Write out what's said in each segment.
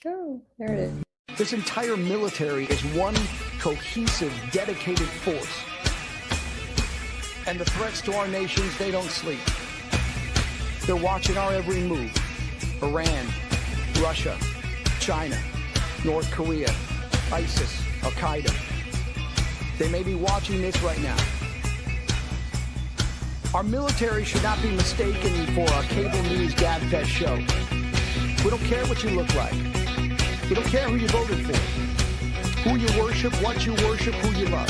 Oh, there it is. This entire military is one cohesive, dedicated force. And the threats to our nations, they don't sleep. They're watching our every move. Iran, Russia, China, North Korea, ISIS, Al-Qaeda. They may be watching this right now. Our military should not be mistaken for a cable news gabfest show. We don't care what you look like. We don't care who you voted for, who you worship, what you worship, who you love.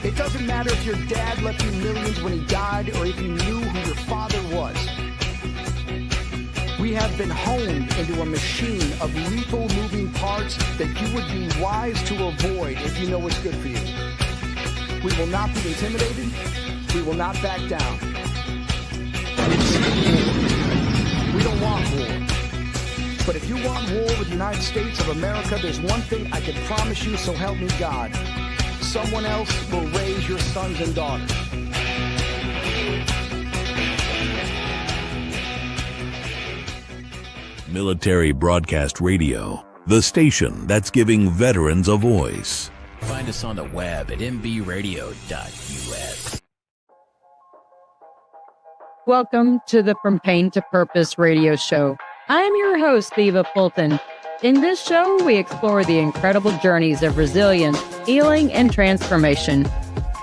It doesn't matter if your dad left you millions when he died or if you knew who your father was. We have been honed into a machine of lethal moving parts that you would be wise to avoid if you know what's good for you. We will not be intimidated. We will not back down. We don't want war. But if you want war with the United States of America, there's one thing I can promise you, so help me God. Someone else will raise your sons and daughters. Military Broadcast Radio, the station that's giving veterans a voice. Find us on the web at mbradio.us. Welcome to the From Pain to Purpose radio show. I'm your host, Eva Fulton. In this show, we explore the incredible journeys of resilience, healing, and transformation.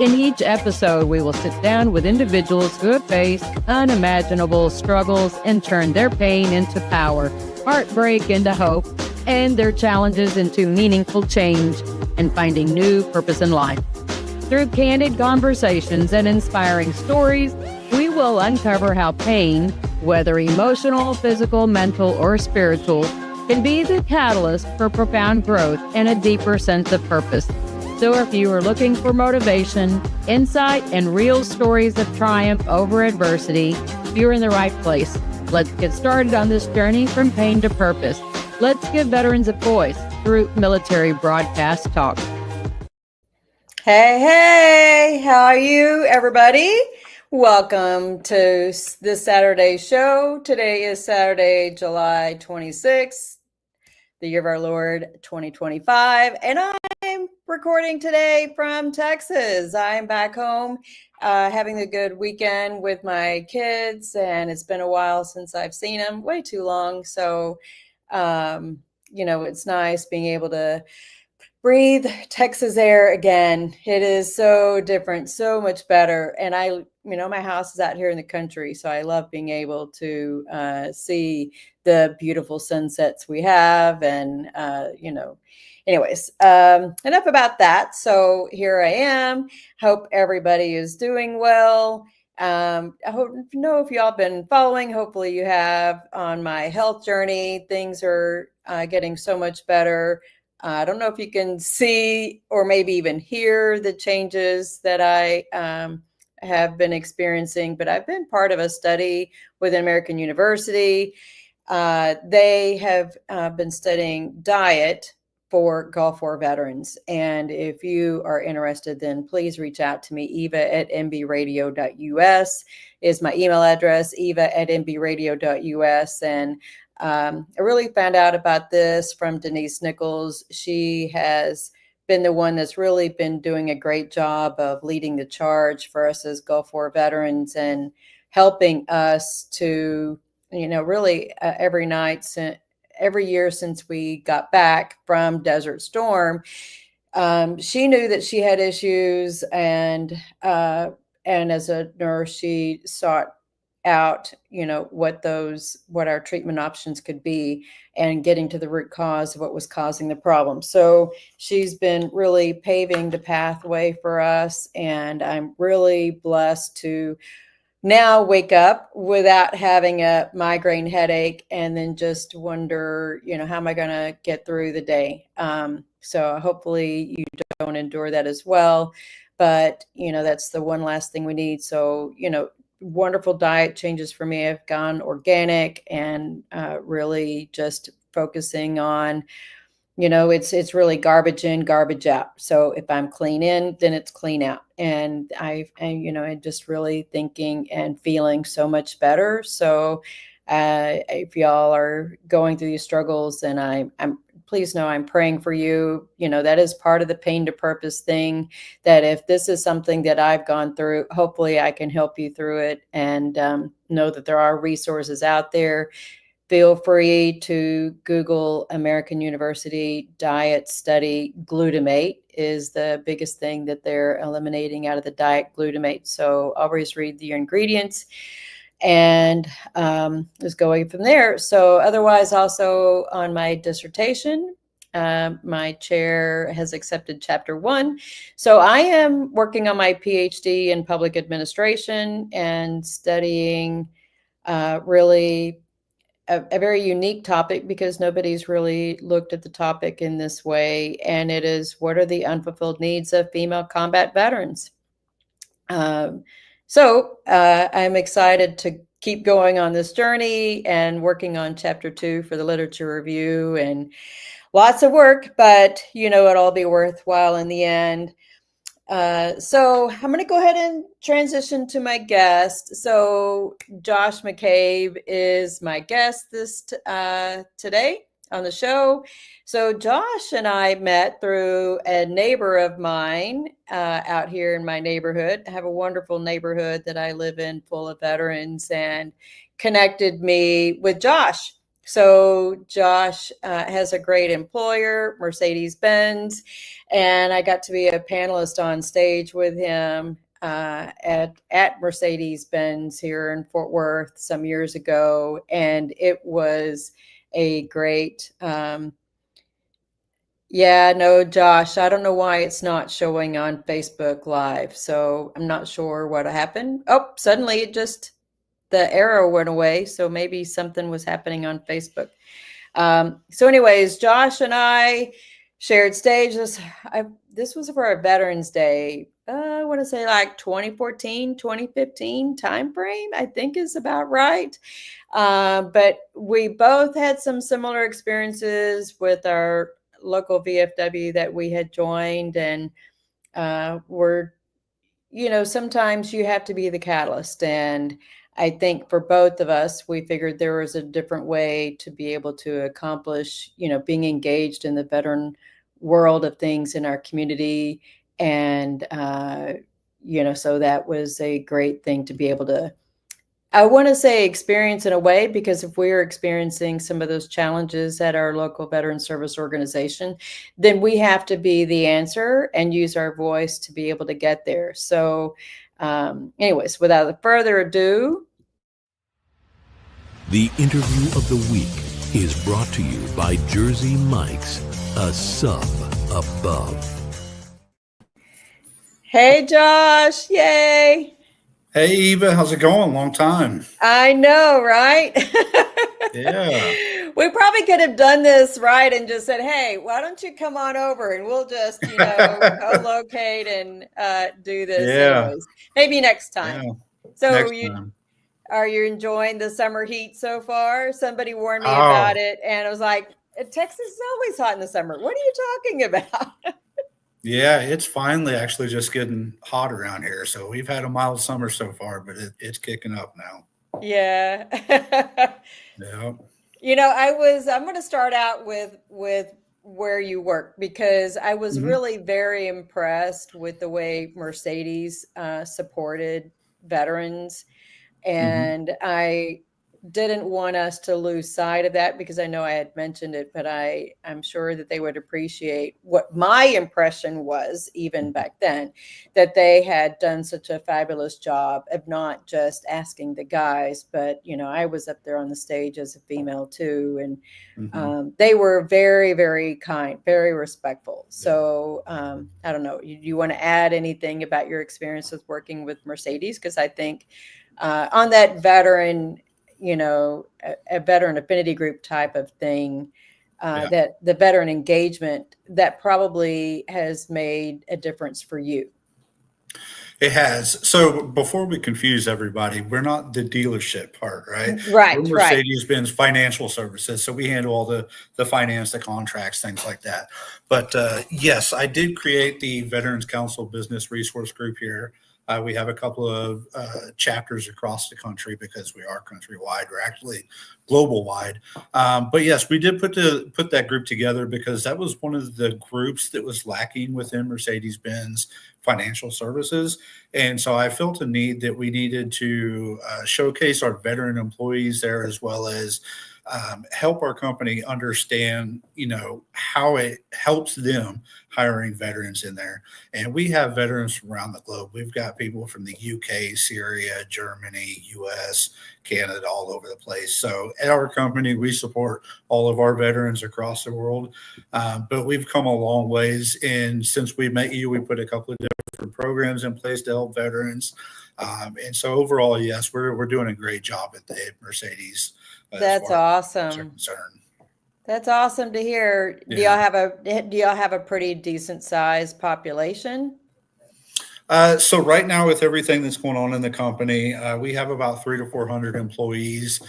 In each episode, we will sit down with individuals who have faced unimaginable struggles and turned their pain into power, heartbreak into hope, and their challenges into meaningful change and finding new purpose in life. Through candid conversations and inspiring stories, we will uncover how pain, whether emotional, physical, mental, or spiritual, can be the catalyst for profound growth and a deeper sense of purpose. So if you are looking for motivation, insight, and real stories of triumph over adversity, you're in the right place. Let's get started on this journey from pain to purpose. Let's give veterans a voice through Military Broadcast Talk. Hey, how are you, everybody? Welcome to this Saturday show. Today is Saturday, July 26th, the year of our Lord 2025, and I'm recording today from Texas. I'm back home having a good weekend with my kids, and it's been a while since I've seen them, way too long. So, it's nice being able to breathe Texas air again. It is so different, so much better. And my house is out here in the country, so I love being able to see the beautiful sunsets we have. And, anyways, enough about that. So here I am. Hope everybody is doing well. I know if y'all been following, hopefully you have, on my health journey. Things are getting so much better. I don't know if you can see or maybe even hear the changes that I have been experiencing, but I've been part of a study with an American university. They have been studying diet for Gulf War veterans. And if you are interested, then please reach out to me. eva@mbradio.us is my email address, eva@mbradio.us. And I really found out about this from Denise Nichols. She has been the one that's really been doing a great job of leading the charge for us as Gulf War veterans and helping us to, really every year since we got back from Desert Storm. She knew that she had issues, and as a nurse, she sought out, what our treatment options could be and getting to the root cause of what was causing the problem. So she's been really paving the pathway for us. And I'm really blessed to now wake up without having a migraine headache and then just wonder, how am I going to get through the day? So hopefully you don't endure that as well. But, that's the one last thing we need. So, wonderful diet changes for me. I've gone organic and really just focusing on, it's really garbage in, garbage out. So if I'm clean in, then it's clean out. And I'm just really thinking and feeling so much better. So if y'all are going through these struggles, and I'm please know I'm praying for you. That is part of the pain to purpose thing, that if this is something that I've gone through, hopefully I can help you through it, and know that there are resources out there. Feel free to Google American University Diet Study. Glutamate is the biggest thing that they're eliminating out of the diet, glutamate. So always read the ingredients and just going from there. So otherwise, also on my dissertation, my chair has accepted chapter 1. So I am working on my PhD in public administration and studying really a very unique topic, because nobody's really looked at the topic in this way. And it is, what are the unfulfilled needs of female combat veterans? So I'm excited to keep going on this journey and working on chapter 2 for the literature review, and lots of work, but it'll be worthwhile in the end. So I'm going to go ahead and transition to my guest. So Josh McCabe is my guest today on the show. So Josh and I met through a neighbor of mine out here in my neighborhood. I have a wonderful neighborhood that I live in full of veterans, and connected me with Josh. So Josh has a great employer, Mercedes-Benz, and I got to be a panelist on stage with him at Mercedes-Benz here in Fort Worth some years ago, and it was a great. Josh, I don't know why it's not showing on Facebook Live, so I'm not sure what happened. Oh, suddenly the arrow went away, so maybe something was happening on Facebook. So anyways, Josh and I shared stages. This was for a Veterans Day. I want to say like 2014, 2015 timeframe, I think is about right. But we both had some similar experiences with our local VFW that we had joined, and sometimes you have to be the catalyst. And I think for both of us, we figured there was a different way to be able to accomplish, being engaged in the veteran world of things in our community. And, so that was a great thing to be able to, I want to say, experience in a way, because if we're experiencing some of those challenges at our local veteran service organization, then we have to be the answer and use our voice to be able to get there. So anyways, without further ado. The interview of the week is brought to you by Jersey Mike's, a sub above. Hey, Josh. Yay. Hey, Eva. How's it going? Long time. I know, right? Yeah. We probably could have done this right and just said, hey, why don't you come on over and we'll just, co-locate and do this. Yeah. Anyways. Maybe next time. Yeah. So next time. Are you enjoying the summer heat so far? Somebody warned me about it, and I was like, Texas is always hot in the summer. What are you talking about? Yeah, it's finally actually just getting hot around here. So we've had a mild summer so far, but it's kicking up now. Yeah. Yeah. I'm going to start out with where you work, because I was really very impressed with the way Mercedes supported veterans. And I didn't want us to lose sight of that, because I know I had mentioned it, but I'm sure that they would appreciate what my impression was, even back then, that they had done such a fabulous job of not just asking the guys, but, I was up there on the stage as a female too. And they were very, very kind, very respectful. So I don't know, you want to add anything about your experience with working with Mercedes? Because I think on that veteran, a veteran affinity group type of thing, that the veteran engagement, that probably has made a difference for you. It has. So before we confuse everybody, we're not the dealership part, right? Right. We're Mercedes-Benz Financial Services. So we handle all the finance, the contracts, things like that. But yes, I did create the Veterans Council Business Resource Group here We have a couple of chapters across the country because we are countrywide. We're actually global wide. But yes, we did put that group together because that was one of the groups that was lacking within Mercedes-Benz Financial Services. And so I felt a need that we needed to showcase our veteran employees there, as well as help our company understand, how it helps them hiring veterans in there. And we have veterans from around the globe. We've got people from the UK, Syria, Germany, US, Canada, all over the place. So at our company, we support all of our veterans across the world. But we've come a long ways. And since we met you, we put a couple of different programs in place to help veterans. And so overall, yes, we're doing a great job at Mercedes. That's awesome. That's awesome to hear. Yeah. Do y'all have a pretty decent sized population? So right now, with everything that's going on in the company, we have about 300 to 400 employees.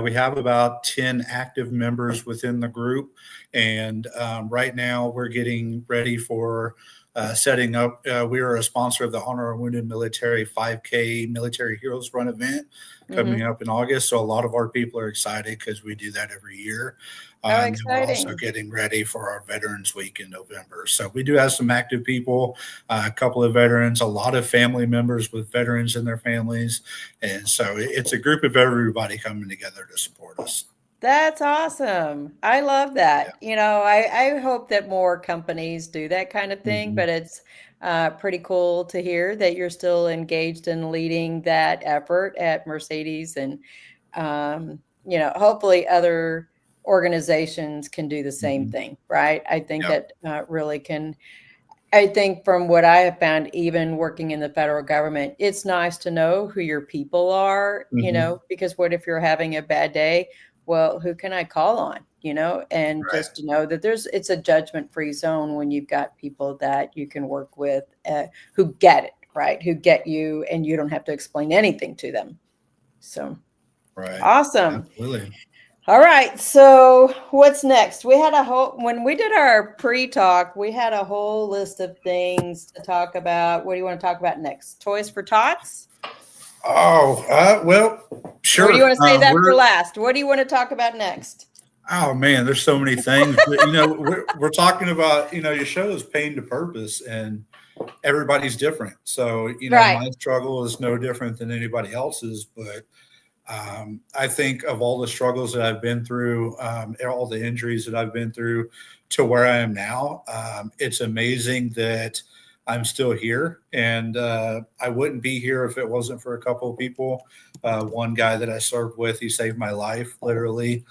We have about 10 active members within the group. And right now we're getting ready for setting up. We are a sponsor of the Honor of Wounded Military 5K Military Heroes Run event coming up in August. So a lot of our people are excited because we do that every year. And we're also getting ready for our Veterans Week in November. So we do have some active people, a couple of veterans, a lot of family members with veterans in their families. And so it's a group of everybody coming together to support us. That's awesome. I love that. Yeah. I hope that more companies do that kind of thing, but it's pretty cool to hear that you're still engaged in leading that effort at Mercedes. And, hopefully other organizations can do the same thing, right? I think that really can. I think from what I have found, even working in the federal government, it's nice to know who your people are, because what if you're having a bad day? Well, who can I call on, and just to know that it's a judgment-free zone when you've got people that you can work with who get it, right? Who get you, and you don't have to explain anything to them. So, awesome. Absolutely. All right. So what's next? When we did our pre-talk, we had a whole list of things to talk about. What do you want to talk about next? Toys for Tots? Oh, well, sure. Or do you want to say that for last? What do you want to talk about next? Oh man, there's so many things. But, we're talking about, your show is Pain to Purpose, and everybody's different. So, my struggle is no different than anybody else's, but I think of all the struggles that I've been through, all the injuries that I've been through to where I am now, it's amazing that I'm still here. And I wouldn't be here if it wasn't for a couple of people. One guy that I served with, he saved my life, literally,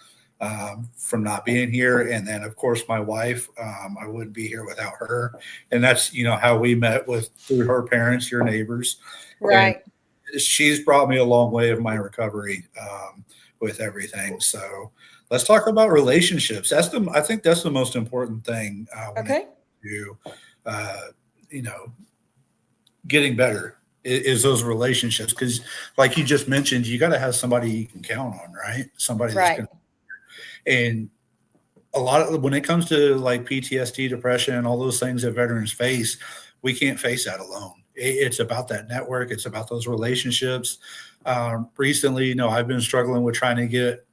from not being here. And then, of course, my wife, I wouldn't be here without her. And that's, how we met through her parents, your neighbors. Right. And she's brought me a long way of my recovery with everything. So let's talk about relationships. I think that's the most important thing. Getting better is those relationships. Because like you just mentioned, you got to have somebody you can count on, right? Somebody that's going to, and a lot of, when it comes to like PTSD, depression, and all those things that veterans face, we can't face that alone. It's about that network. It's about those relationships. Recently, I've been struggling with trying to get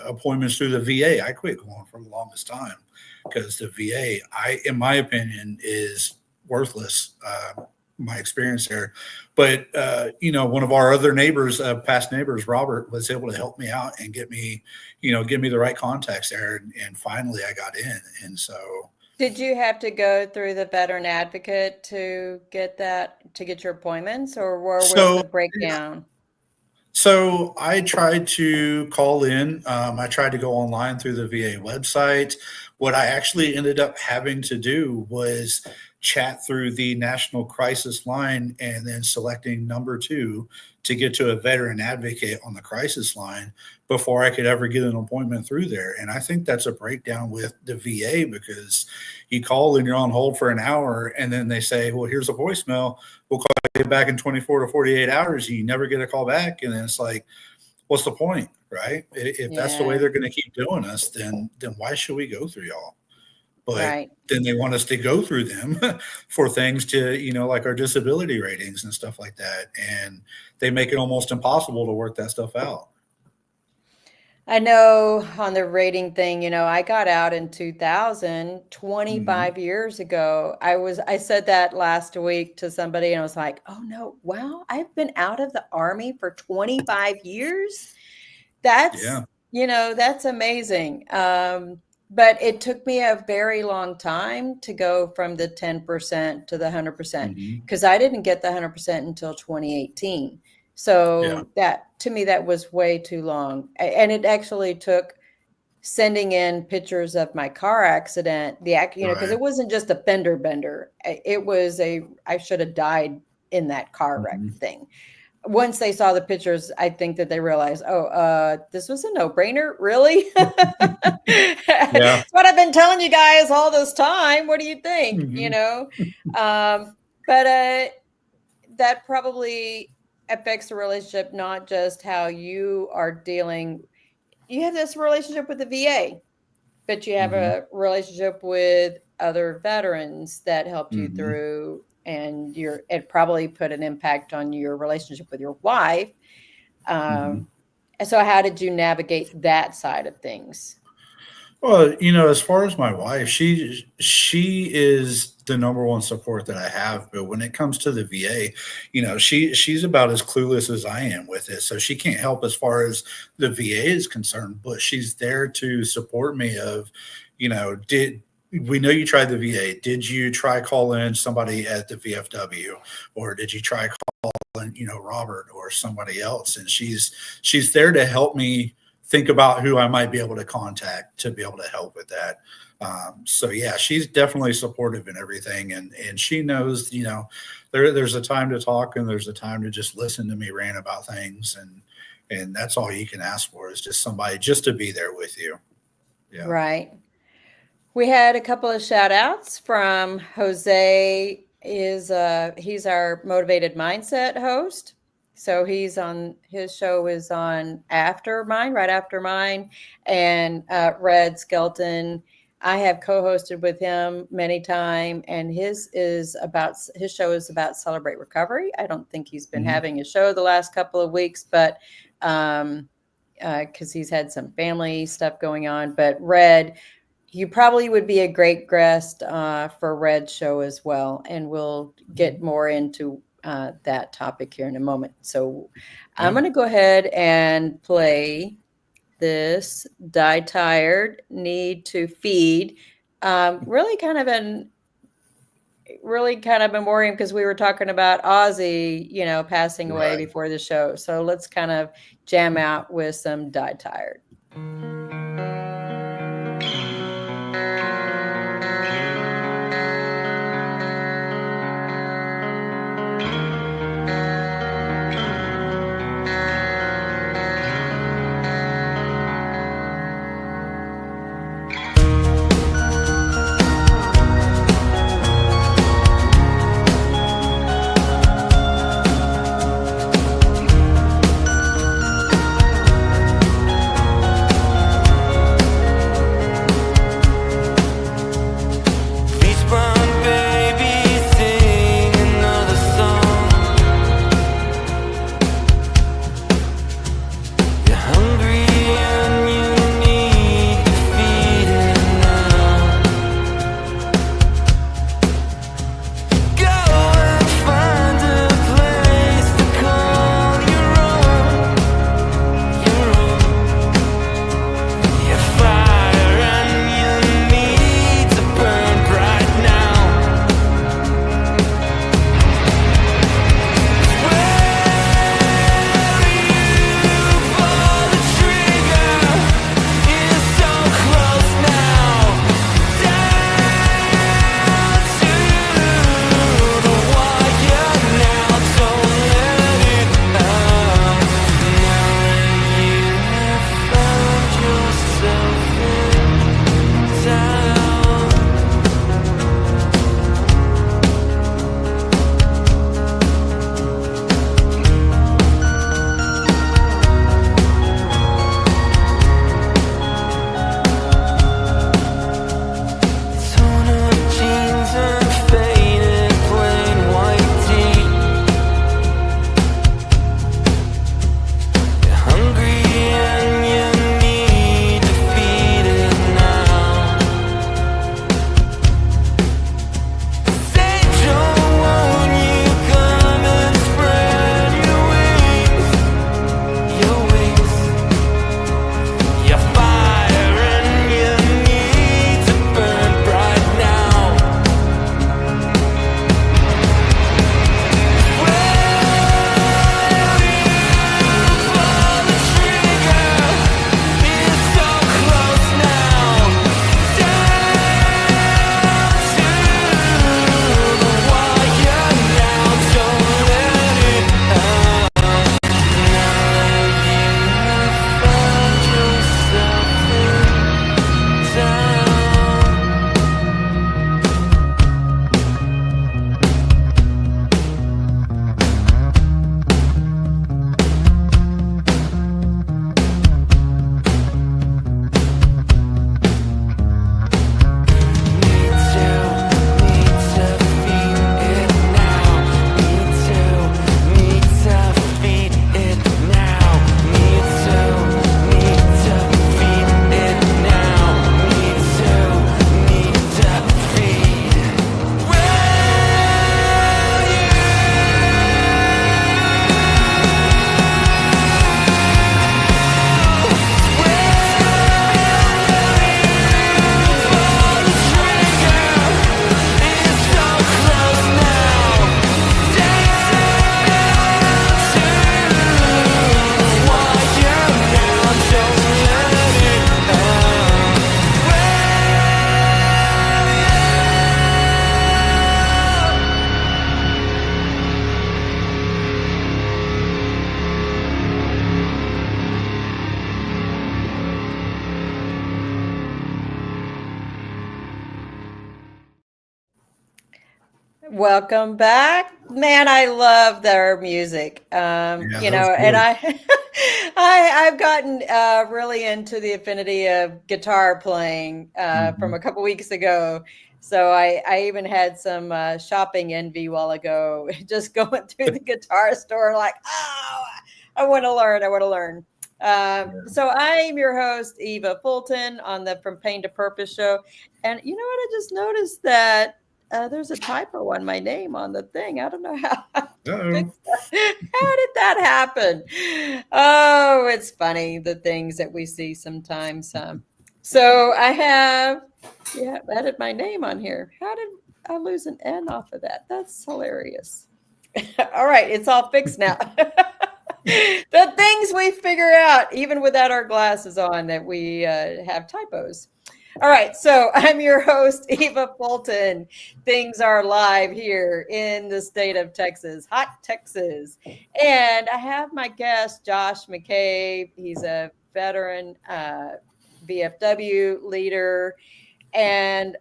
appointments through the VA. I quit going for the longest time because the VA, in my opinion, is worthless. My experience there. But, one of our other neighbors, past neighbors, Robert, was able to help me out and get me the right contacts there. And finally I got in. And so. Did you have to go through the veteran advocate to get your appointments, or was the breakdown? So I tried to call in. I tried to go online through the VA website. What I actually ended up having to do was chat through the National Crisis Line and then selecting number 2 to get to a veteran advocate on the crisis line before I could ever get an appointment through there. And I think that's a breakdown with the VA, because you call and you're on hold for an hour and then they say, well, here's a voicemail. We'll call you back in 24 to 48 hours. You never get a call back. And then it's like, what's the point, right? If that's the way they're going to keep doing us, then why should we go through y'all? but Right. then they want us to go through them for things to, like our disability ratings and stuff like that. And they make it almost impossible to work that stuff out. I know on the rating thing, I got out in 2000, Mhm. 25 years ago. I said that last week to somebody and I was like, oh no, wow, I've been out of the Army for 25 years. That's, Yeah. that's amazing. But it took me a very long time to go from the 10% to the 100% Mhm. because I didn't get the 100% until 2018. Yeah. So that to me, that was way too long. And it actually took sending in pictures of my car accident, because Right. it wasn't just a fender bender. It was I should have died in that car wreck Mhm. thing. Once they saw the pictures, I think that they realized, oh, this was a no-brainer, really? Yeah. It's what I've been telling you guys all this time. What do you think? Mhm. But that probably affects the relationship, not just how you are dealing. You have this relationship with the VA, but you have Mhm. a relationship with other veterans that helped you Mhm. through, and it probably put an impact on your relationship with your wife. Mhm. Um, so how did you navigate that side of things? Well, as far as my wife, she is the number one support that I have. But when it comes to the VA, she's about as clueless as I am with it. So she can't help as far as the VA is concerned, but she's there to support me of, did we know you tried the VA? Did you try calling somebody at the VFW, or did you try calling, Robert or somebody else? And she's there to help me think about who I might be able to contact to be able to help with that. So yeah, she's definitely supportive in everything, and she knows, there's a time to talk and there's a time to just listen to me rant about things, and that's all you can ask for is just somebody just to be there with you. Yeah. Right. We had a couple of shout outs from Jose. He's our motivated mindset host. So his show is on after mine, right after mine. And Red Skelton, I have co-hosted with him many times, and his show is about Celebrate Recovery. I don't think he's been Mhm. having a show the last couple of weeks, but because he's had some family stuff going on. But Red, you probably would be a great guest for Red's show as well, and we'll get more into that topic here in a moment. So I'm Yeah. going to go ahead and play this Die Tired, Need to Feed. Really kind of memoriam because we were talking about Ozzy, passing away Right. before the show. So let's kind of jam out with some Die Tired. Welcome back. Man, I love their music. Yeah, You that was know, and good. I've gotten really into the affinity of guitar playing from Mhm. a couple weeks ago. So I even had some shopping envy a while ago, just going through the guitar store, like, oh, I want to learn. I want to learn. So I'm your host, Eva Fulton, on the From Pain to Purpose show. And you know what? I just noticed that there's a typo on my name on the thing. I don't know how to Uh-oh. fix that. How did that happen? Oh, it's funny the things that we see sometimes. So I have, yeah, added my name on here. How did I lose an N off of that? That's hilarious. All right, it's all fixed now. The things we figure out, even without our glasses on, that we have typos. All right, so I'm your host, Eva Fulton. Things are live here in the state of Texas, hot Texas. And I have my guest, Josh McCabe. He's a veteran VFW leader. And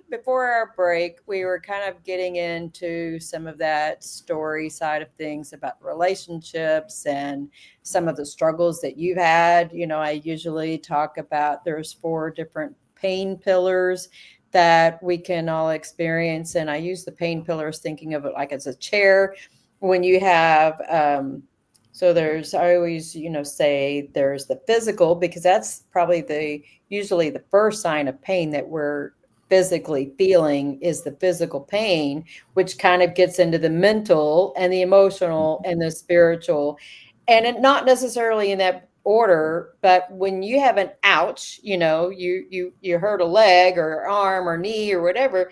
before our break, we were kind of getting into some of that story side of things about relationships and some of the struggles that you've had. You know, I usually talk about there's 4 different pain pillars that we can all experience. And I use the pain pillars thinking of it like as a chair. When you have, so there's, I always, say there's the physical, because that's probably usually the first sign of pain that we're physically feeling is the physical pain, which kind of gets into the mental and the emotional and the spiritual, and not necessarily in that order. But when you have an ouch, you hurt a leg or arm or knee or whatever,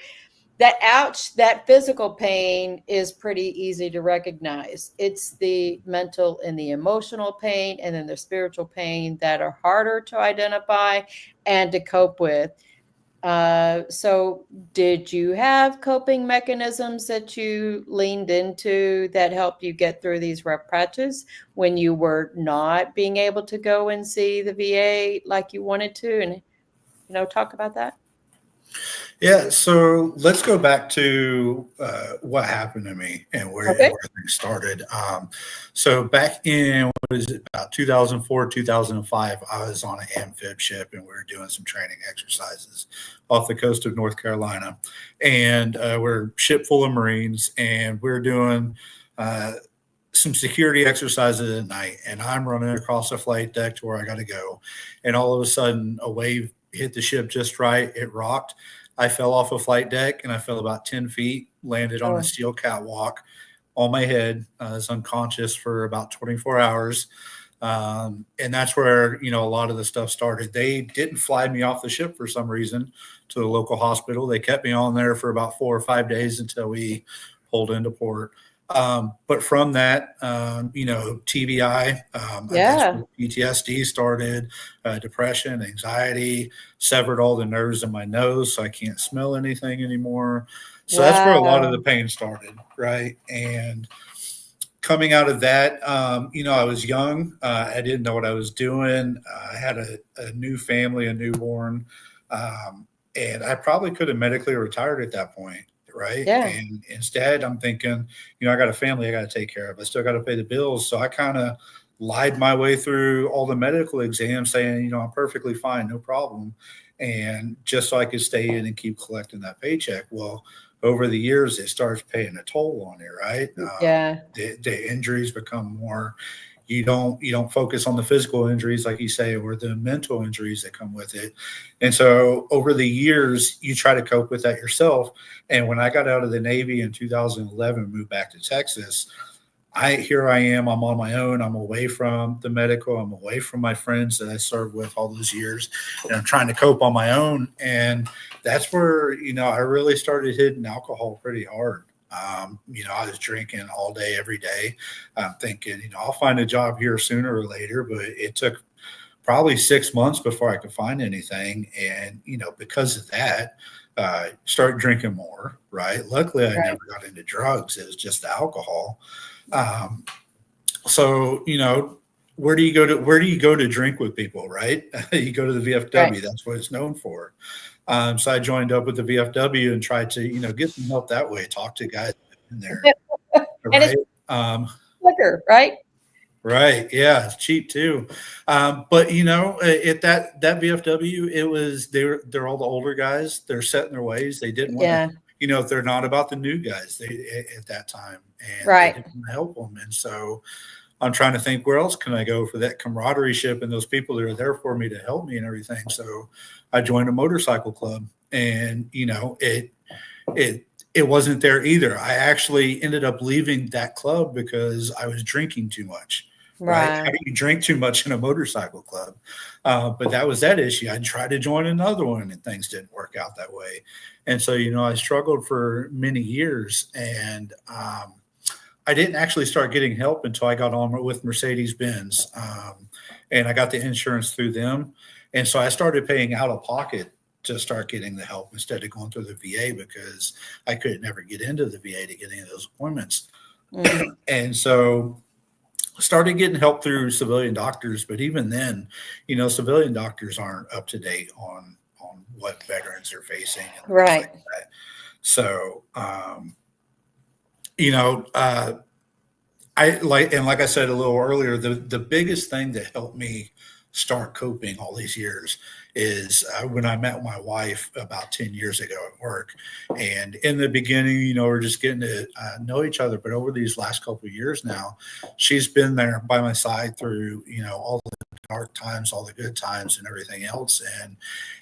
that ouch, that physical pain is pretty easy to recognize. It's the mental and the emotional pain, and then the spiritual pain that are harder to identify and to cope with. So did you have coping mechanisms that you leaned into that helped you get through these rough patches when you were not being able to go and see the VA like you wanted to, and talk about that? Yeah, so let's go back to what happened to me and Okay. where things started. So back in, what is it, about 2004, 2005, I was on an amphib ship and we were doing some training exercises off the coast of North Carolina. And we're a ship full of Marines, and we're doing some security exercises at night. And I'm running across the flight deck to where I got to go. And all of a sudden, a wave hit the ship just right. It rocked. I fell off a flight deck and I fell about 10 feet, landed on a Oh, steel catwalk on my head. I was unconscious for about 24 hours. And that's where, a lot of the stuff started. They didn't fly me off the ship for some reason to the local hospital. They kept me on there for about 4 or 5 days until we pulled into port. But from that, TBI, that's yeah. where PTSD started, depression, anxiety, severed all the nerves in my nose, so I can't smell anything anymore. So that's where a lot of the Wow. pain started, right? And coming out of that, I was young. I didn't know what I was doing. I had a new family, a newborn, and I probably could have medically retired at that point, right? Yeah. And instead, I'm thinking, I got a family I got to take care of. I still got to pay the bills. So I kind of lied my way through all the medical exams saying, I'm perfectly fine, no problem. And just so I could stay in and keep collecting that paycheck. Well, over the years, it starts paying a toll on you, right? Yeah. The injuries become more. You don't focus on the physical injuries, like you say, or the mental injuries that come with it. And so over the years, you try to cope with that yourself. And when I got out of the Navy in 2011, moved back to Texas, here I am. I'm on my own. I'm away from the medical. I'm away from my friends that I served with all those years, and I'm trying to cope on my own. And that's where I really started hitting alcohol pretty hard. I was drinking all day, every day. I'm thinking, I'll find a job here sooner or later, but it took probably 6 months before I could find anything. And because of that, started drinking more. Right. Luckily, I Right. never got into drugs. It was just the alcohol. Um, so where do you go to drink with people, right? You go to the Right. VFW. That's what it's known for. So I joined up with the VFW and tried to, get some help that way, talk to guys in there. And it's Right. quicker, right? Right. Yeah. It's cheap too. But at that VFW, they're all the older guys. They're set in their ways. They didn't want to, Yeah, they're not about the new guys at that time, and they right. didn't want to help them. And so I'm trying to think, where else can I go for that camaraderie ship and those people that are there for me to help me and everything. So I joined a motorcycle club, and it wasn't there either. I actually ended up leaving that club because I was drinking too much. Right? How Right. do you drink too much in a motorcycle club? But that was that issue. I tried to join another one, and things didn't work out that way. And so, I struggled for many years, and I didn't actually start getting help until I got on with Mercedes Benz, and I got the insurance through them. And so I started paying out of pocket to start getting the help instead of going through the VA, because I could never get into the VA to get any of those appointments. Mhm. And so started getting help through civilian doctors, but even then, civilian doctors aren't up to date on what veterans are facing and things Right. like that. So, you know, uh, like I said a little earlier, the biggest thing that helped me start coping all these years is when I met my wife about 10 years ago at work. And in the beginning, we're just getting to know each other. But over these last couple of years now, she's been there by my side through, all the dark times, all the good times, and everything else. And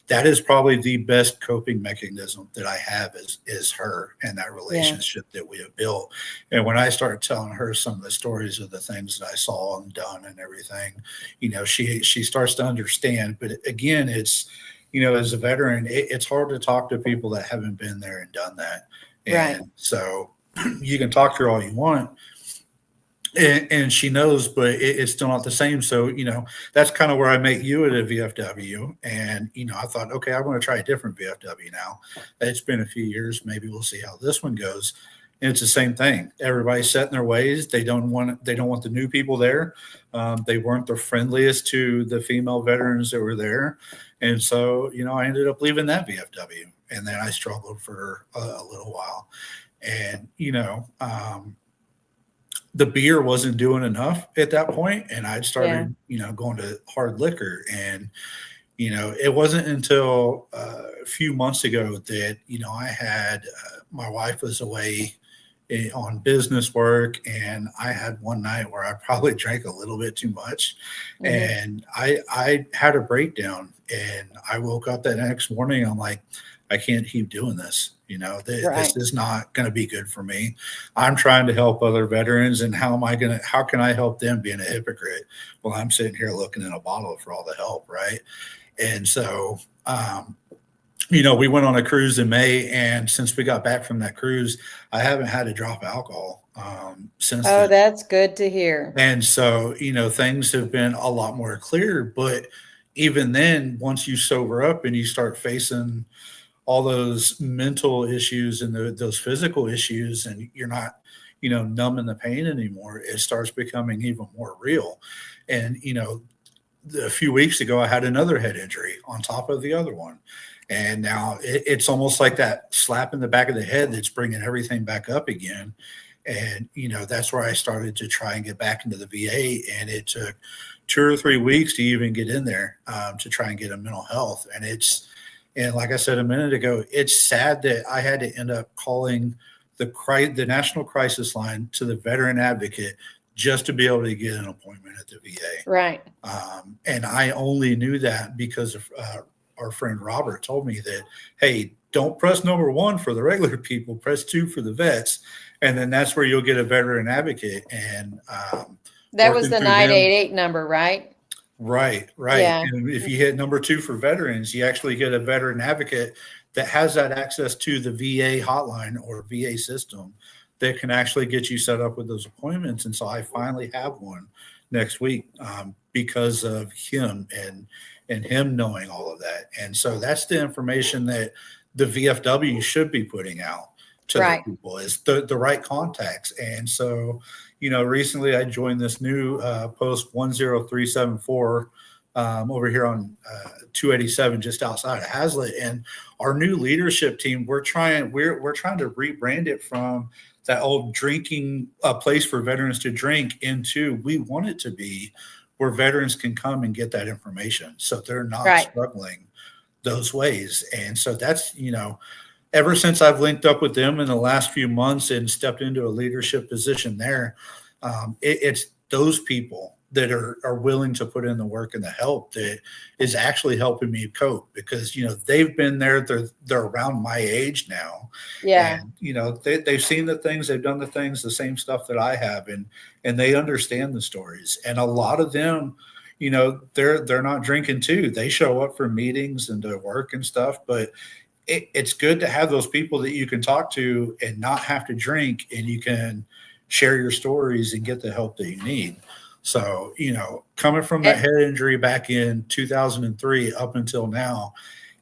that is probably the best coping mechanism that I have is her and that relationship that we have built. And when I started telling her some of the stories of the things that I saw and done and everything, she starts to understand. But again, it's, as a veteran, it's hard to talk to people that haven't been there and done that. Right. And so you can talk to her all you want, and she knows, but it's still not the same. So, that's kind of where I met you at a VFW. And, I thought, okay, I'm going to try a different VFW now. It's been a few years. Maybe we'll see how this one goes. And it's the same thing. Everybody's set in their ways. They don't want the new people there. They weren't the friendliest to the female veterans that were there. And so, I ended up leaving that VFW, and then I struggled for a little while. And, the beer wasn't doing enough at that point, and I'd started, going to hard liquor. And, it wasn't until a few months ago that, I had my wife was away on business work, and I had one night where I probably drank a little bit too much, and I had a breakdown, and I woke up that next morning. I'm like, I can't keep doing this. This is not going to be good for me. I'm trying to help other veterans, and how can I help them being a hypocrite? Well, I'm sitting here looking in a bottle for all the help. Right. And so, we went on a cruise in May, and since we got back from that cruise, I haven't had a drop of alcohol since Oh, then. that's good to hear. And so, things have been a lot more clear. But even then, once you sober up and you start facing all those mental issues and those physical issues, and you're not, numbing the pain anymore, it starts becoming even more real. And, a few weeks ago, I had another head injury on top of the other one. And now it's almost like that slap in the back of the head that's bringing everything back up again. And, that's where I started to try and get back into the VA. And it took 2 or 3 weeks to even get in there to try and get a mental health. And like I said a minute ago, it's sad that I had to end up calling the National Crisis Line to the Veteran Advocate just to be able to get an appointment at the VA. Right. And I only knew that because of our friend Robert told me that, hey, don't press number 1 for the regular people, press 2 for the vets. And then that's where you'll get a veteran advocate. And that was the through 988 number, right? Right. Yeah. And if you hit number 2 for veterans, you actually get a veteran advocate that has that access to the VA hotline or VA system that can actually get you set up with those appointments. And so I finally have one next week because of him and him knowing all of that. And so that's the information that the VFW should be putting out to the people, is the right contacts. And so, recently I joined this new post 10374 over here on 287, just outside of Hazlet. And our new leadership team, we're trying to rebrand it from that old drinking place for veterans to drink into, we want it to be where veterans can come and get that information, so they're not Right. struggling those ways. And so that's, ever since I've linked up with them in the last few months and stepped into a leadership position there, it's those people that are willing to put in the work and the help that is actually helping me cope, because they've been there, they're around my age now. Yeah. And they've seen the things, they've done the things, the same stuff that I have, and they understand the stories. And a lot of them, they're not drinking too. They show up for meetings and to work and stuff, but it's good to have those people that you can talk to and not have to drink, and you can share your stories and get the help that you need. So, coming from that head injury back in 2003 up until now,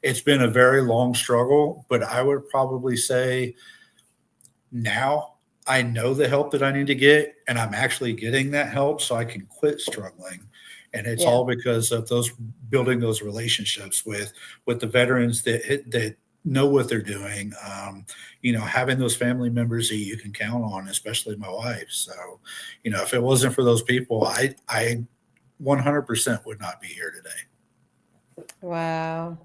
it's been a very long struggle, but I would probably say now I know the help that I need to get, and I'm actually getting that help so I can quit struggling. And it's all because of building those relationships with the veterans that know what they're doing, having those family members that you can count on, especially my wife. So, if it wasn't for those people, I 100% would not be here today. Wow.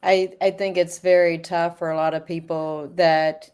I think it's very tough for a lot of people that,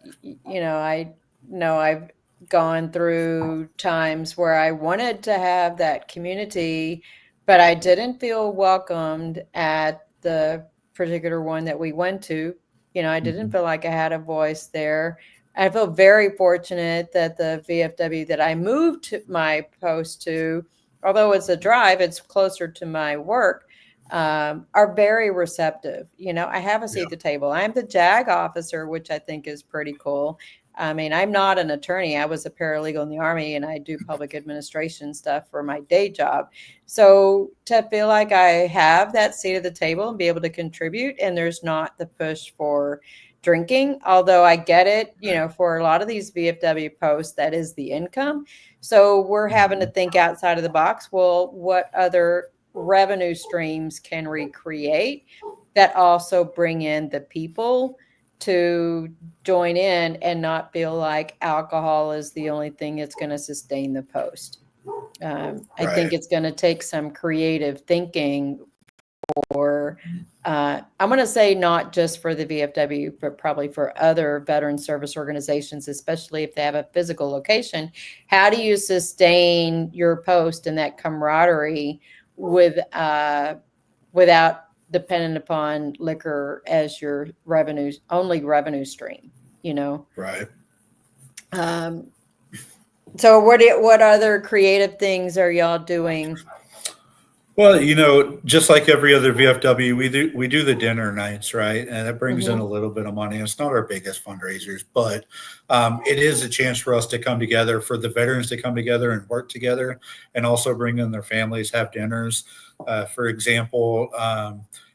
I know I've gone through times where I wanted to have that community, but I didn't feel welcomed at the particular one that we went to. I didn't feel like I had a voice there. I feel very fortunate that the VFW that I moved to my post to, although it's a drive, it's closer to my work, are very receptive. I have a seat at the table. I'm the JAG officer, which I think is pretty cool. I mean, I'm not an attorney. I was a paralegal in the Army, and I do public administration stuff for my day job. So to feel like I have that seat at the table and be able to contribute, and there's not the push for drinking, although I get it, for a lot of these VFW posts, that is the income. So we're having to think outside of the box. Well, what other revenue streams can we create that also bring in the people to join in and not feel like alcohol is the only thing that's going to sustain the post? I think it's going to take some creative thinking for, I'm going to say not just for the VFW, but probably for other veteran service organizations, especially if they have a physical location. How do you sustain your post and that camaraderie without dependent upon liquor as your only revenue stream, Right. So what other creative things are y'all doing? Well, just like every other VFW, we do the dinner nights, right? And that brings in a little bit of money. It's not our biggest fundraisers, but it is a chance for us to come together, for the veterans to come together and work together, and also bring in their families, have dinners. For example,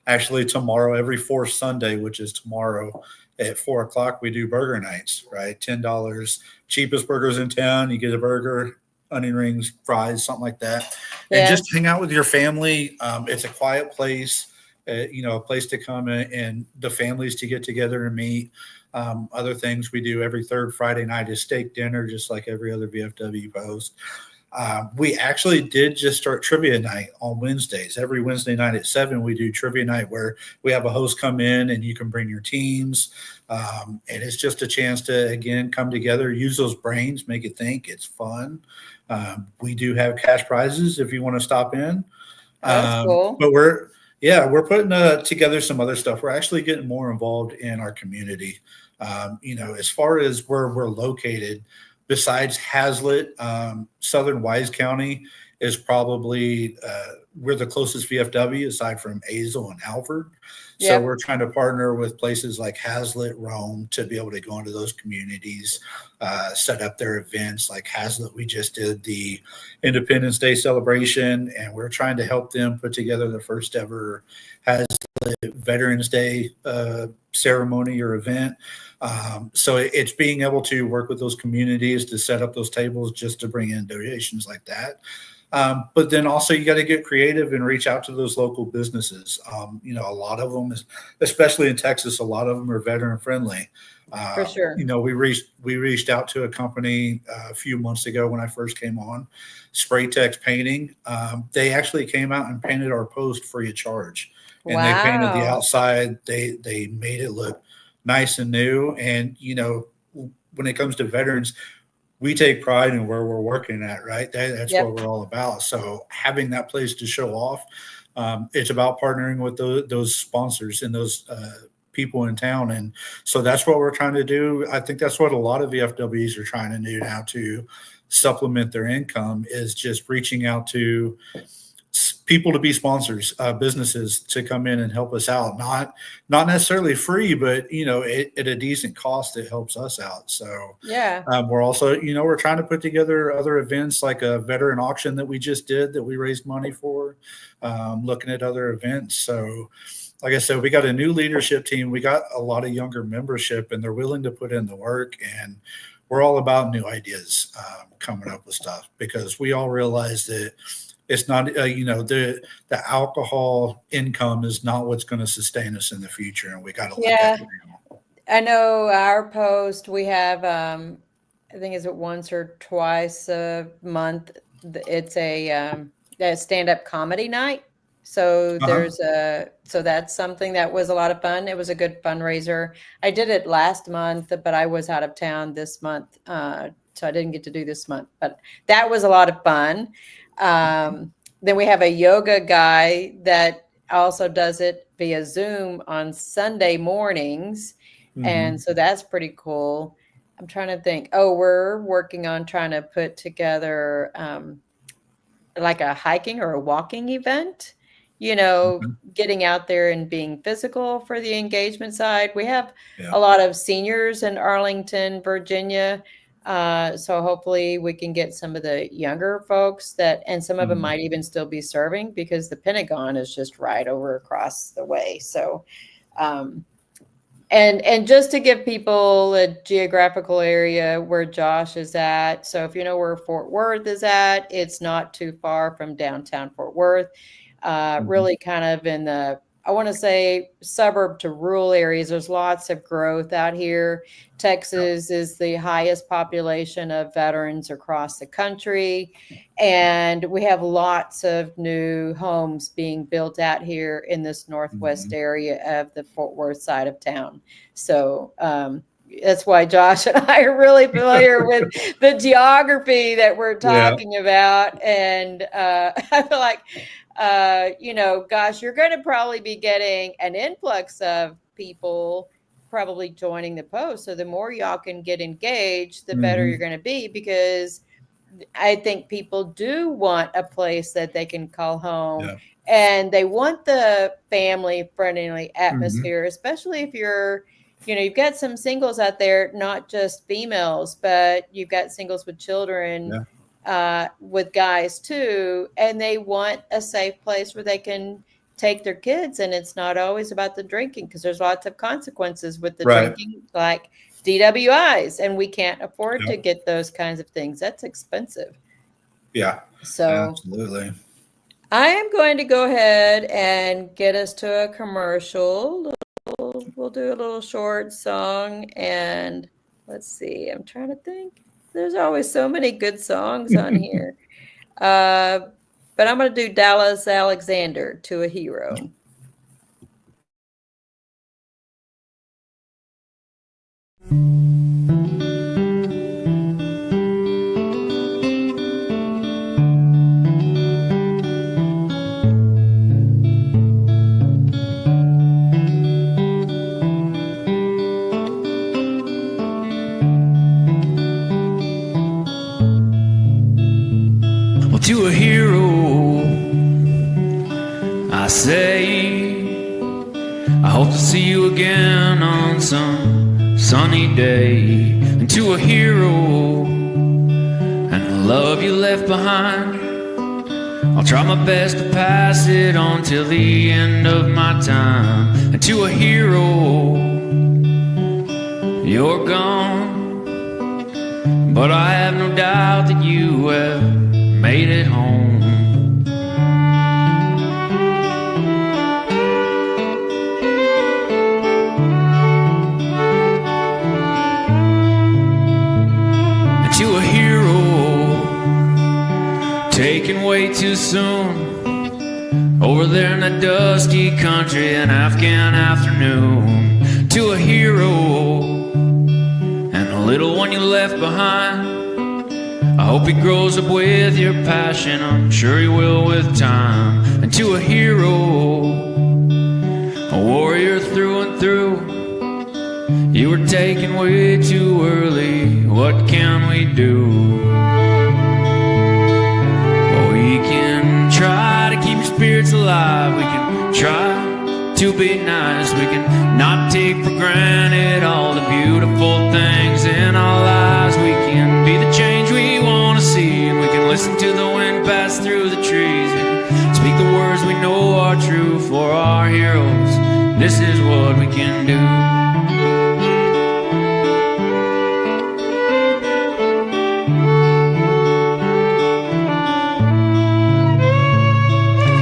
actually tomorrow, every fourth Sunday, which is tomorrow at 4:00, we do burger nights, right? $10, cheapest burgers in town. You get a burger, onion rings, fries, something like that, and just hang out with your family. It's a quiet place, a place to come and the families to get together and meet. Other things we do every third Friday night is steak dinner, just like every other VFW post. We actually did just start trivia night on Wednesdays. Every Wednesday night at 7, we do trivia night where we have a host come in and you can bring your teams. And it's just a chance to, again, come together, use those brains, make it think. It's fun. We do have cash prizes if you want to stop in. That's cool. But we're putting together some other stuff. We're actually getting more involved in our community. As far as where we're located, besides Hazlet, Southern Wise County is probably we're the closest VFW aside from Azle and Alford. So we're trying to partner with places like Hazlet, Rome to be able to go into those communities, set up their events. Like Hazlet, we just did the Independence Day celebration, and we're trying to help them put together the first ever Hazlet Veterans Day ceremony or event. So it's being able to work with those communities to set up those tables just to bring in donations like that. But then also you got to get creative and reach out to those local businesses. A lot of them, especially in Texas, a lot of them are veteran friendly. For sure. We reached out to a company a few months ago when I first came on, Spray Tex Painting. They actually came out and painted our post free of charge, and they painted the Wow. outside. They made it look nice and new. And when it comes to veterans, we take pride in where we're working at, right? That's Yep. what we're all about. So having that place to show off, it's about partnering with those sponsors and those people in town. And so that's what we're trying to do. I think that's what a lot of VFWs are trying to do now to supplement their income, is just reaching out to people to be sponsors, businesses to come in and help us out. Not necessarily free, but at a decent cost, it helps us out. So Yeah. we're also, we're trying to put together other events like a veteran auction that we just did that we raised money for, looking at other events. So like I said, we got a new leadership team. We got a lot of younger membership, and they're willing to put in the work. And we're all about new ideas, coming up with stuff, because we all realize that it's not, the alcohol income is not what's going to sustain us in the future, and we got to let that go. I know our post, we have, I think is it once or twice a month. It's a stand-up comedy night. So so that's something that was a lot of fun. It was a good fundraiser. I did it last month, but I was out of town this month. So I didn't get to do this month, but that was a lot of fun. Then we have a yoga guy that also does it via Zoom on Sunday mornings. Mm-hmm. And so that's pretty cool. I'm trying to think. Oh, we're working on trying to put together like a hiking or a walking event, getting out there and being physical for the engagement side. We have a lot of seniors in Arlington, Virginia. So hopefully we can get some of the younger folks and some of them might even still be serving, because the Pentagon is just right over across the way. So, and just to give people a geographical area where Josh is at. So if you know where Fort Worth is at, it's not too far from downtown Fort Worth, really kind of in the, I want to say, suburb to rural areas. There's lots of growth out here. Texas is the highest population of veterans across the country. And we have lots of new homes being built out here in this northwest area of the Fort Worth side of town. So that's why Josh and I are really familiar with the geography that we're talking about. And I feel like, gosh, you're going to probably be getting an influx of people probably joining the post. So the more y'all can get engaged, the better you're going to be, because I think people do want a place that they can call home, and they want the family friendly atmosphere, especially if you're, you've got some singles out there, not just females, but you've got singles with children, with guys too, and they want a safe place where they can take their kids. And it's not always about the drinking, because there's lots of consequences with the drinking, like DWIs, and we can't afford to get those kinds of things. That's expensive. Yeah. So absolutely. I am going to go ahead and get us to a commercial. We'll do a little short song, and let's see. I'm trying to think. There's always so many good songs on here. But I'm going to do Dallas Alexander, To a Hero. To a hero, I say, I hope to see you again on some sunny day. And to a hero, and the love you left behind, I'll try my best to pass it on till the end of my time. And to a hero, you're gone, but I have no doubt that you have made it home. too soon. Over there in that dusty country, an Afghan afternoon. To a hero and the little one you left behind. I hope he grows up with your passion, I'm sure he will with time. And to a hero, a warrior through and through, you were taken way too early, what can we do? Well, we can try to keep your spirits alive, we can try to be nice, we can not take for granted all the beautiful things in our lives. We can be the change we want to see, and we can listen to the wind pass through the trees. We can speak the words we know are true for our heroes. This is what we can do.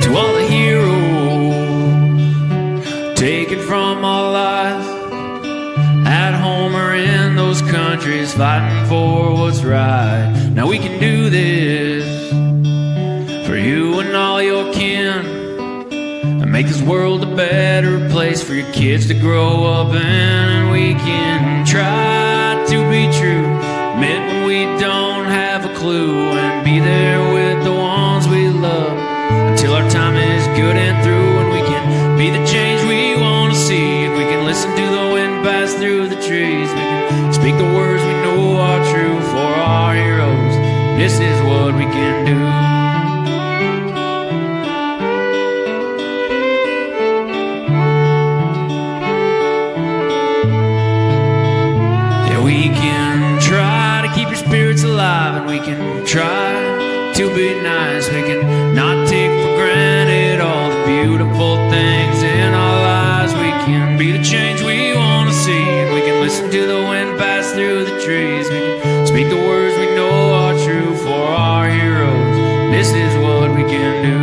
To all the heroes taken from our lives, at home or in those countries, fighting for what's right. Now we can do this for you and all your kin, and make this world a better place for your kids to grow up in. And we can try to be true, admit when we don't have a clue, and be there with the ones we love until our time is good and through. And we can be the change we want to see, and we can listen to the wind pass through the trees. We can speak the words we know are true for our heroes. This is what we can do. Yeah, we can try to keep your spirits alive, and we can try to be nice. We can not take for granted all the beautiful things in our lives. We can be the change we want to see, and we can listen to the wind pass through the trees. We can speak the words we know are true for our heroes. This is what we can do.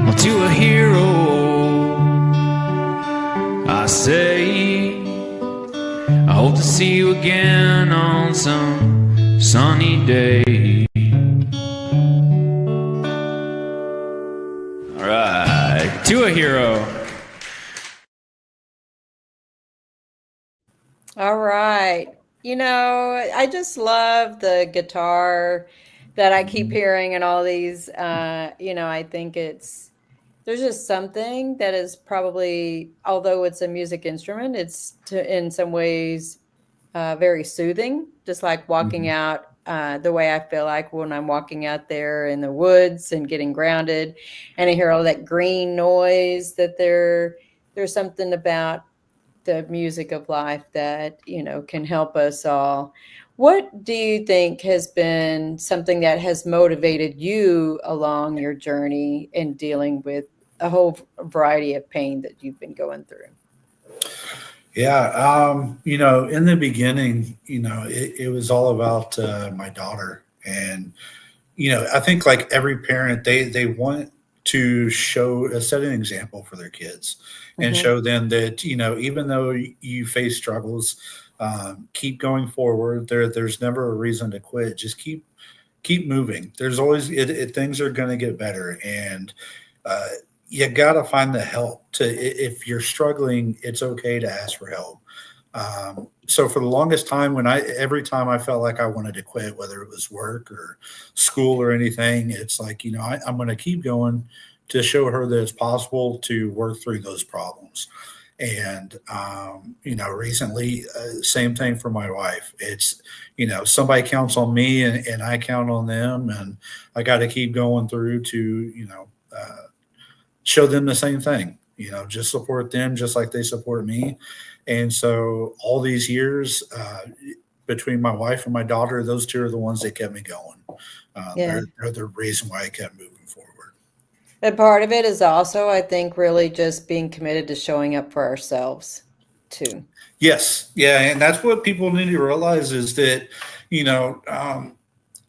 Well, to a hero I say, I hope to see you again on some sunny day. All right, to a hero. All right. You know, I just love the guitar that I keep hearing and all these. I think there's just something that is probably, although it's a music instrument, in some ways very soothing, just like walking out the way I feel like when I'm walking out there in the woods and getting grounded, and I hear all that green noise, that there's something about the music of life that, can help us all. What do you think has been something that has motivated you along your journey in dealing with a whole variety of pain that you've been going through? Yeah, in the beginning, it was all about my daughter, and I think like every parent, they want to set an example for their kids and show them that even though you face struggles, keep going forward. There's never a reason to quit. Just keep moving. There's always things are going to get better, and you got to find the help. If you're struggling, it's okay to ask for help. So for the longest time, every time I felt like I wanted to quit, whether it was work or school or anything, it's like, I'm going to keep going to show her that it's possible to work through those problems. And, recently, same thing for my wife. It's, somebody counts on me and I count on them, and I got to keep going through to, show them the same thing, just support them just like they support me. And so all these years between my wife and my daughter, those two are the ones that kept me going. They're the reason why I kept moving forward. And part of it is also, I think, really just being committed to showing up for ourselves too. Yes. Yeah. And that's what people need to realize is that,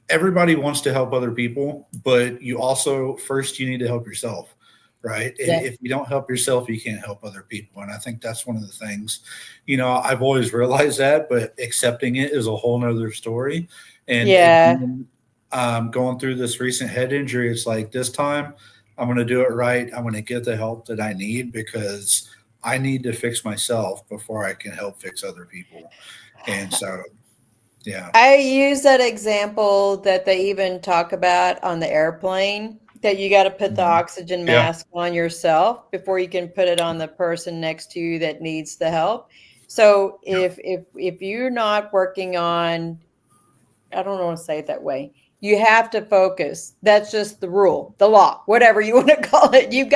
everybody wants to help other people, but you also, first, you need to help yourself. right? Yeah. If you don't help yourself, you can't help other people. And I think that's one of the things, I've always realized that, but accepting it is a whole nother story. And Yeah. going through this recent head injury, it's like this time I'm going to do it right. I'm going to get the help that I need because I need to fix myself before I can help fix other people. And so, yeah. I use that example that they even talk about on the airplane, that you got to put the Mhm. oxygen Yeah. mask on yourself before you can put it on the person next to you that needs the help. So Yeah. if you're not working on, I don't want to say it that way. You have to focus. That's just the rule, the law, whatever you want to call it. You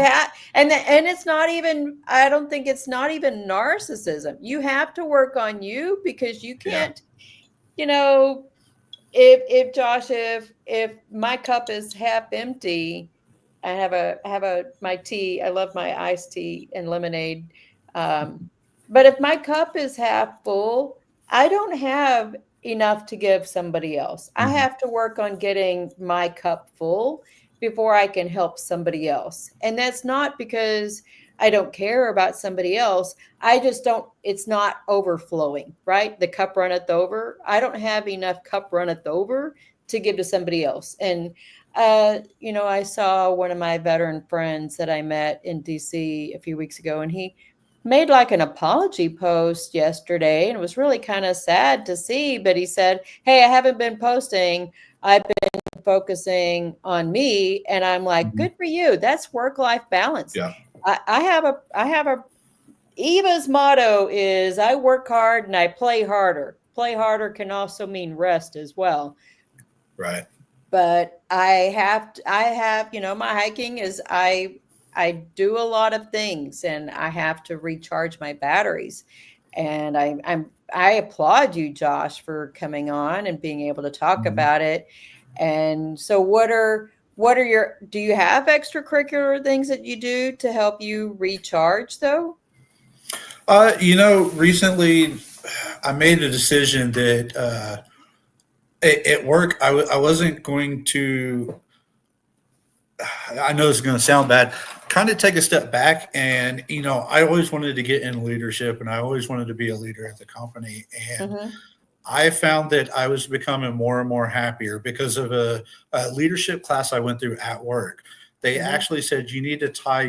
have, and it's not even, I don't think it's not even narcissism. You have to work on you because you Yeah. can't, you know, if Josh, if my cup is half empty, I have a my tea. I love my iced tea and lemonade. Um, but if my cup is half full, I don't have enough to give somebody else. I Mhm. have to work on getting my cup full before I can help somebody else. And that's not because I don't care about somebody else. I just don't, it's not overflowing, right? The cup runneth over. I don't have enough cup runneth over to give to somebody else. And, I saw one of my veteran friends that I met in DC a few weeks ago, and he made like an apology post yesterday, and it was really kind of sad to see. But he said, "Hey, I haven't been posting. I've been focusing on me." And I'm like, Mhm. good for you. That's work-life balance. Yeah. I have a Eva's motto is I work hard and I play harder. Play harder can also mean rest as well. Right. But I have, my hiking is I do a lot of things and I have to recharge my batteries. And I applaud you, Josh, for coming on and being able to talk Mhm. about it. And so what are your, do you have extracurricular things that you do to help you recharge though? Recently I made a decision that at work I wasn't going to. I know this is going to sound bad. Kind of take a step back, and I always wanted to get in leadership, and I always wanted to be a leader at the company. And Mhm. I found that I was becoming more and more happier because of a leadership class I went through at work. They Mhm. actually said you need to tie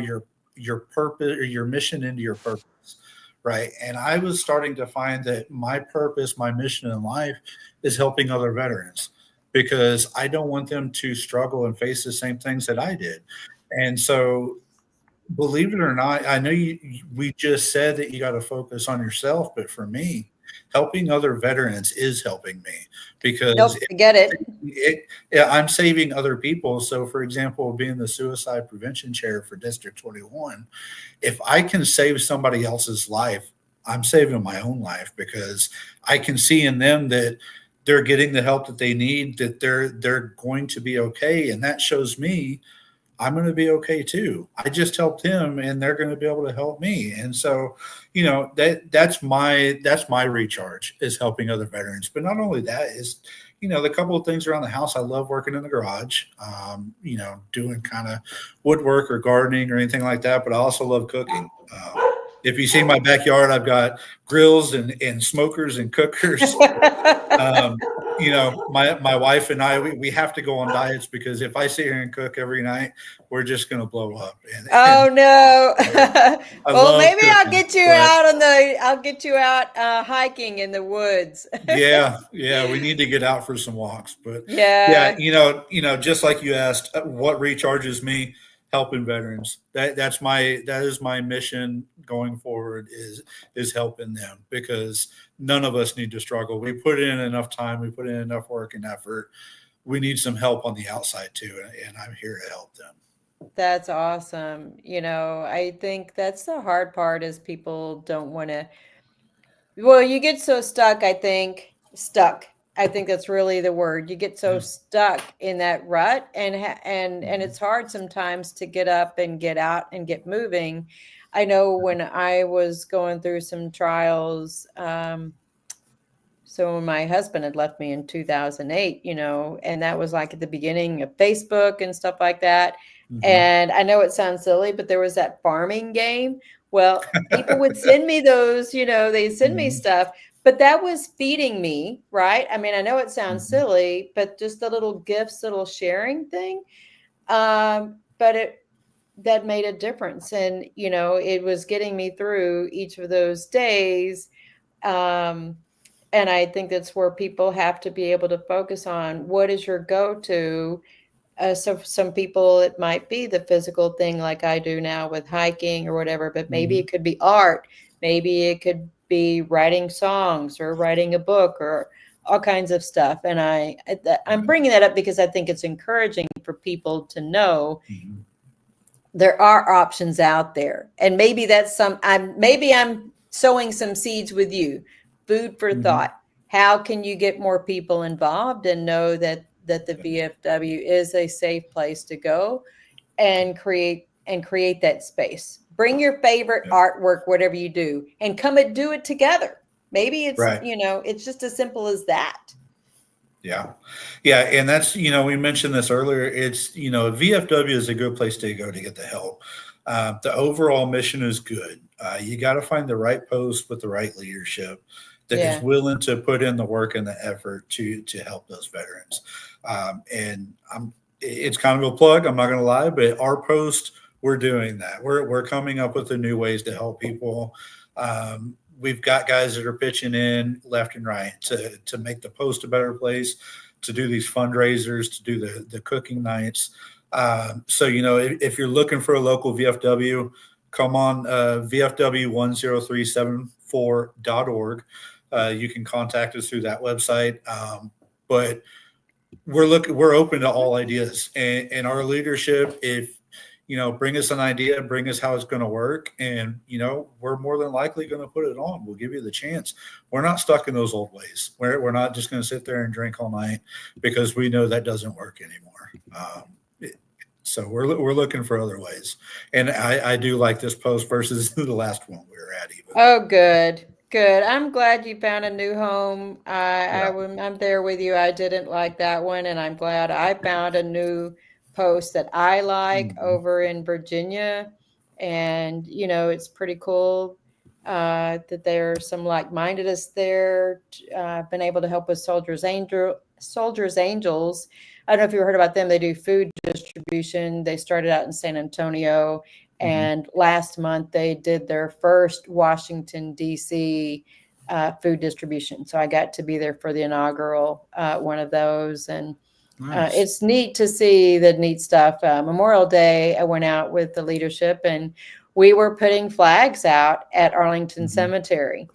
your purpose or your mission into your purpose, right? And I was starting to find that my purpose, my mission in life, is helping other veterans because I don't want them to struggle and face the same things that I did. And so, believe it or not, I know we just said that you got to focus on yourself, but for me, helping other veterans is helping me because Nope, forget it. yeah, I'm saving other people. So, for example, being the suicide prevention chair for District 21, if I can save somebody else's life, I'm saving my own life because I can see in them that they're getting the help that they need, that they're going to be okay, and that shows me I'm going to be okay too. I just helped him, and they're going to be able to help me. And so, that's my recharge is helping other veterans. But not only that is, the couple of things around the house. I love working in the garage, doing kind of woodwork or gardening or anything like that. But I also love cooking. If you see my backyard, I've got grills and smokers and cookers. Um, my wife and I, we have to go on diets because if I sit here and cook every night, we're just going to blow up. And Oh no. I Well, love maybe cooking, but I'll get you out hiking in the woods. yeah, we need to get out for some walks. But yeah, Yeah, just like you asked, what recharges me, helping veterans. That is my mission going forward is helping them because none of us need to struggle. We put in enough time, we put in enough work and effort. We need some help on the outside too, and I'm here to help them. that's awesome. I think that's the hard part is people don't want to, well, you get so stuck, I think, stuck. I think that's really the word. You get so Yeah. stuck in that rut and Mhm. it's hard sometimes to get up and get out and get moving. I know when I was going through some trials So when my husband had left me in 2008, and that was like at the beginning of Facebook and stuff like that. Mhm. And I know it sounds silly, but there was that farming game. Well, people would send me those, they'd send me Mhm. stuff, but that was feeding me, right? I mean, I know it sounds Mhm. silly, but just the little gifts, little sharing thing. But that made a difference. And, it was getting me through each of those days. Um, and I think that's where people have to be able to focus on what is your go-to. So for some people, it might be the physical thing like I do now with hiking or whatever, but maybe Mhm. it could be art. Maybe it could be writing songs or writing a book or all kinds of stuff. And I'm bringing that up because I think it's encouraging for people to know Mhm. there are options out there. And maybe I'm sowing some seeds with you. Food for Mhm. thought. How can you get more people involved and know that the VFW is a safe place to go and create that space. Bring your favorite Yeah. artwork, whatever you do, and come and do it together. Maybe Right. it's just as simple as that. Yeah. Yeah. And that's, we mentioned this earlier. It's, VFW is a good place to go to get the help. The overall mission is good. You got to find the right post with the right leadership that is Yeah. willing to put in the work and the effort to help those veterans. And it's kind of a plug. I'm not going to lie, but our post, we're doing that. We're coming up with the new ways to help people. We've got guys that are pitching in left and right to make the post a better place, to do these fundraisers, to do the cooking nights. So, if you're looking for a local VFW, come on VFW10374.org. You can contact us through that website. But we're open to all ideas, and our leadership, if bring us an idea, bring us how it's going to work, and we're more than likely going to put it on. We'll give you the chance. We're not stuck in those old ways. We're not just going to sit there and drink all night, because we know that doesn't work anymore. So we're looking for other ways, and I do like this post versus the last one we were at even. Oh, good. Good. I'm glad you found a new home. Yeah. I'm there with you. I didn't like that one, and I'm glad I found a new post that I like Mhm. over in Virginia. And, it's pretty cool that there are some like-mindedness there. I've been able to help with Soldiers Angels. I don't know if you heard about them. They do food distribution. They started out in San Antonio, Mhm. and last month they did their first Washington, D.C. Food distribution. So I got to be there for the inaugural one of those. And Nice. it's neat to see the neat stuff. Memorial Day, I went out with the leadership and we were putting flags out at Arlington Mhm. Cemetery.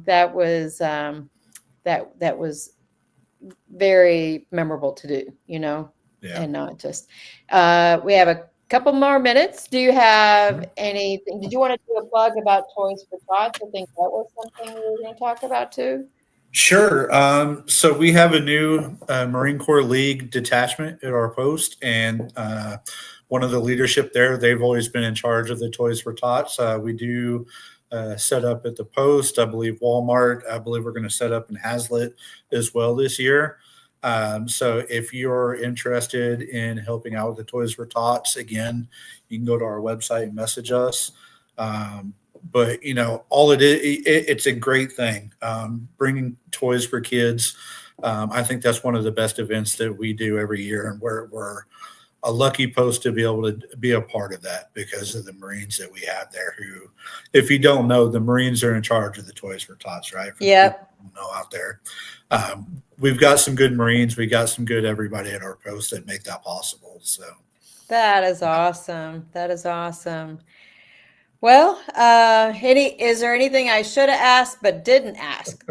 That was very memorable to do, Yeah. and not just, we have a couple more minutes. Do you have anything? Did you want to do a plug about Toys for Tots? I think that was something we were going to talk about too. Sure. So we have a new Marine Corps League detachment at our post, and one of the leadership there, they've always been in charge of the Toys for Tots. We do set up at the post, I believe Walmart. I believe we're going to set up in Hazlitt as well this year. So if you're interested in helping out with the Toys for Tots, again, you can go to our website and message us. But all it is, it's a great thing. Bringing toys for kids. I think that's one of the best events that we do every year, and we're a lucky post to be able to be a part of that because of the Marines that we have there. Who, if you don't know, the Marines are in charge of the Toys for Tots, right? For the people Yep. who know out there, we've got some good Marines. We got some good everybody at our post that make that possible. So. That is awesome. That is awesome. Well, is there anything I should have asked but didn't ask?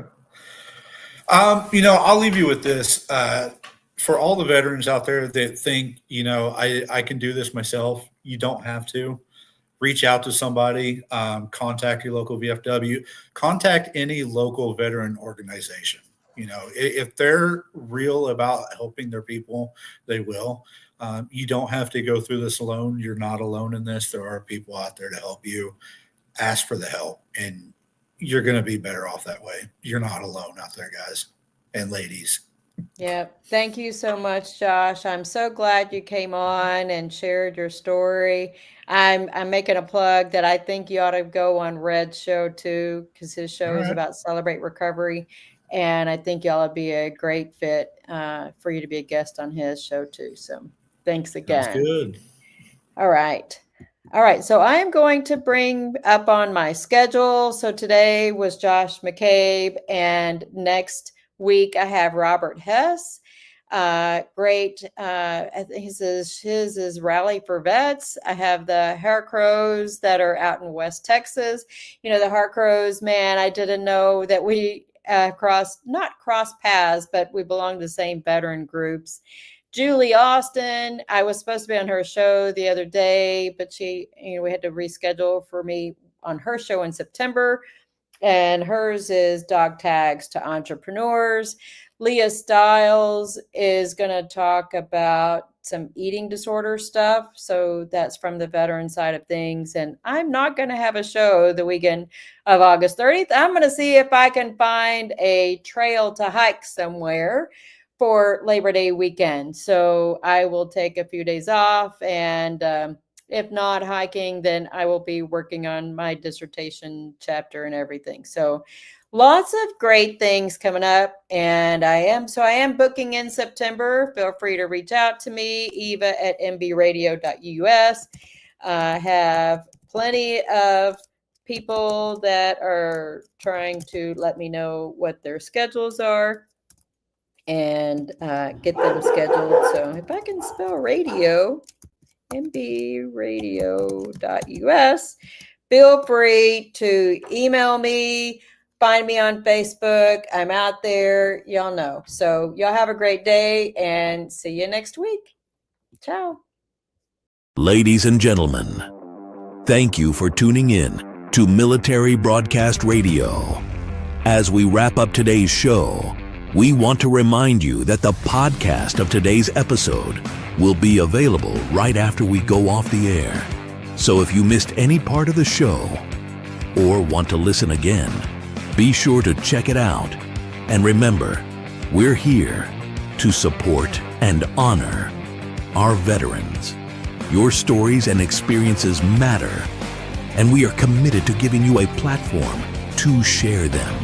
I'll leave you with this. For all the veterans out there that think, I can do this myself, you don't have to. Reach out to somebody, contact your local VFW, contact any local veteran organization. If they're real about helping their people, they will. You don't have to go through this alone. You're not alone in this. There are people out there to help you. Ask for the help, and you're going to be better off that way. You're not alone out there, guys and ladies. Yeah. Thank you so much, Josh. I'm so glad you came on and shared your story. I'm making a plug that I think you ought to go on Red's show too, because his show All is right. about Celebrate Recovery. And I think y'all would be a great fit for you to be a guest on his show too. So thanks Sounds again. good. All right. All right. So I am going to bring up on my schedule. So today was Josh McCabe, and next week I have Robert Hess. Great. I think his is Rally for Vets. I have the Hair Crows that are out in West Texas. You know, the Hair Crows, man, I didn't know that we not cross paths, but we belong to the same veteran groups. Julie Austin, I was supposed to be on her show the other day, but we had to reschedule for me on her show in September. And hers is Dog Tags to Entrepreneurs. Leah Stiles is going to talk about some eating disorder stuff. So that's from the veteran side of things. And I'm not going to have a show the weekend of August 30th. I'm going to see if I can find a trail to hike somewhere for Labor Day weekend. So I will take a few days off, and if not hiking, then I will be working on my dissertation chapter and everything. So lots of great things coming up, and I am booking in September. Feel free to reach out to me, eva@mbradio.us. I have plenty of people that are trying to let me know what their schedules are and get them scheduled. So if I can spell radio, mbradio.us, feel free to email me, find me on Facebook. I'm out there, y'all know. So y'all have a great day and see you next week. Ciao. Ladies and gentlemen, thank you for tuning in to Military Broadcast Radio. As we wrap up today's show, we want to remind you that the podcast of today's episode will be available right after we go off the air. So if you missed any part of the show or want to listen again, be sure to check it out. And remember, we're here to support and honor our veterans. Your stories and experiences matter, and we are committed to giving you a platform to share them.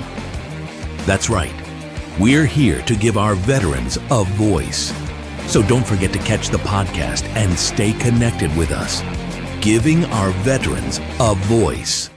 That's right. We're here to give our veterans a voice. So don't forget to catch the podcast and stay connected with us. Giving our veterans a voice.